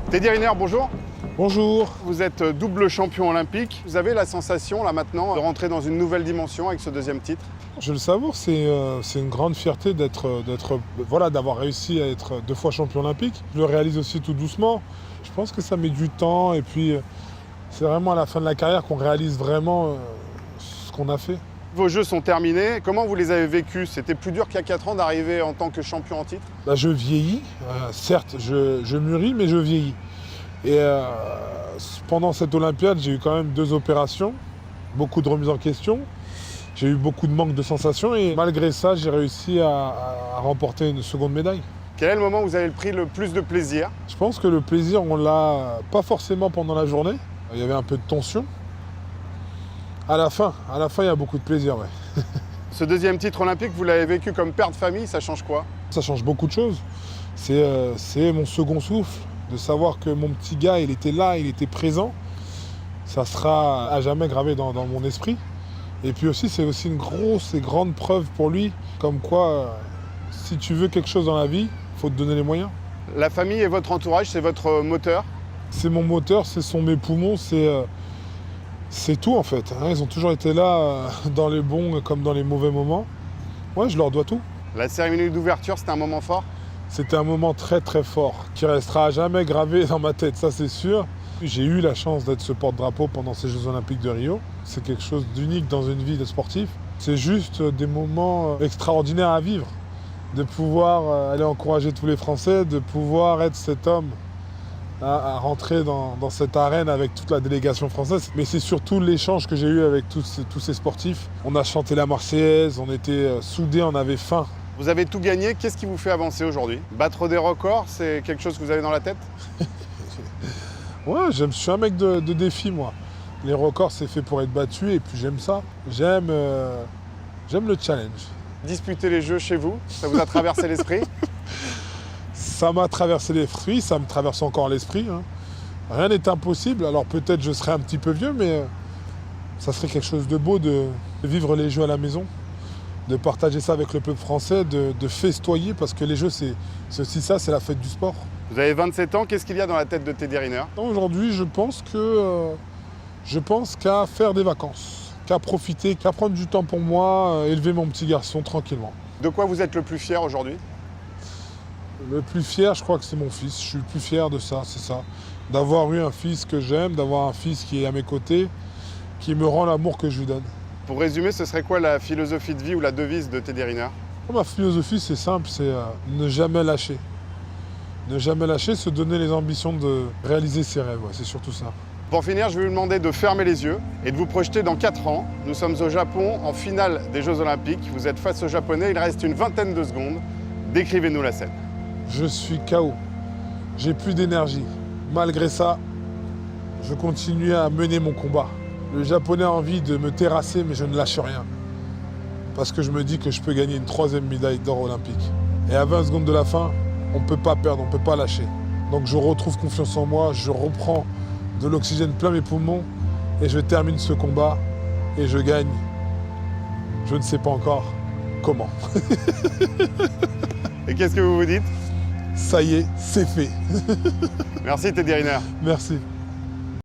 Teddy Riner, bonjour. Bonjour. Vous êtes double champion olympique. Vous avez la sensation, là maintenant, de rentrer dans une nouvelle dimension avec ce deuxième titre? Je le savoure, c'est une grande fierté d'avoir réussi à être 2 fois champion olympique. Je le réalise aussi tout doucement. Je pense que ça met du temps et puis c'est vraiment à la fin de la carrière qu'on réalise vraiment ce qu'on a fait. Vos jeux sont terminés. Comment vous les avez vécus? C'était plus dur qu'il y a 4 ans d'arriver en tant que champion en titre? Je vieillis, certes je mûris mais je vieillis. Et pendant cette Olympiade, j'ai eu quand même 2 opérations, beaucoup de remises en question. J'ai eu beaucoup de manque de sensations et malgré ça, j'ai réussi à remporter une seconde médaille. Quel est le moment où vous avez pris le plus de plaisir? Je pense que le plaisir, on l'a pas forcément pendant la journée. Il y avait un peu de tension. À la fin, il y a beaucoup de plaisir, ouais. Ce deuxième titre olympique, vous l'avez vécu comme père de famille, ça change quoi? Ça change beaucoup de choses. C'est mon second souffle, de savoir que mon petit gars, il était là, il était présent. Ça sera à jamais gravé dans mon esprit. Et puis aussi, c'est aussi une grosse et grande preuve pour lui, comme quoi, si tu veux quelque chose dans la vie, il faut te donner les moyens. La famille et votre entourage, c'est votre moteur? C'est mon moteur, mes poumons, c'est tout en fait. Ils ont toujours été là dans les bons comme dans les mauvais moments. Ouais, je leur dois tout. La cérémonie d'ouverture, c'était un moment fort? C'était un moment très très fort, qui restera à jamais gravé dans ma tête, ça c'est sûr. J'ai eu la chance d'être ce porte-drapeau pendant ces Jeux Olympiques de Rio. C'est quelque chose d'unique dans une vie de sportif. C'est juste des moments extraordinaires à vivre. De pouvoir aller encourager tous les Français, de pouvoir être cet homme à rentrer dans cette arène avec toute la délégation française. Mais c'est surtout l'échange que j'ai eu avec tous ces sportifs. On a chanté la Marseillaise, on était soudés, on avait faim. Vous avez tout gagné, qu'est-ce qui vous fait avancer aujourd'hui? Battre des records, c'est quelque chose que vous avez dans la tête? Ouais, je suis un mec de défi, moi. Les records, c'est fait pour être battu et puis j'aime ça. J'aime le challenge. Disputer les Jeux chez vous, ça vous a traversé l'esprit? Ça m'a traversé l'esprit, ça me traverse encore l'esprit. Rien n'est impossible. Alors peut-être je serai un petit peu vieux, mais ça serait quelque chose de beau de vivre les Jeux à la maison, de partager ça avec le peuple français, de festoyer, parce que les Jeux, c'est aussi ça, c'est la fête du sport. Vous avez 27 ans, qu'est-ce qu'il y a dans la tête de Teddy Riner? Aujourd'hui, je pense qu'à faire des vacances, qu'à profiter, qu'à prendre du temps pour moi, élever mon petit garçon tranquillement. De quoi vous êtes le plus fier aujourd'hui? Le plus fier, je crois que c'est mon fils. Je suis le plus fier de ça, c'est ça. D'avoir eu un fils que j'aime, d'avoir un fils qui est à mes côtés, qui me rend l'amour que je lui donne. Pour résumer, ce serait quoi la philosophie de vie ou la devise de Teddy Riner? Ma philosophie, c'est simple, c'est ne jamais lâcher. Ne jamais lâcher, se donner les ambitions de réaliser ses rêves, ouais, c'est surtout ça. Pour finir, je vais vous demander de fermer les yeux et de vous projeter dans 4 ans. Nous sommes au Japon, en finale des Jeux Olympiques. Vous êtes face aux Japonais, il reste une vingtaine de secondes. Décrivez-nous la scène. Je suis KO. J'ai plus d'énergie. Malgré ça, je continue à mener mon combat. Le Japonais a envie de me terrasser, mais je ne lâche rien. Parce que je me dis que je peux gagner une 3e médaille d'or olympique. Et à 20 secondes de la fin, on ne peut pas perdre, on ne peut pas lâcher. Donc je retrouve confiance en moi, je reprends de l'oxygène plein mes poumons et je termine ce combat et je gagne. Je ne sais pas encore comment. Et qu'est-ce que vous vous dites? Ça y est, c'est fait. Merci Teddy Riner. Merci.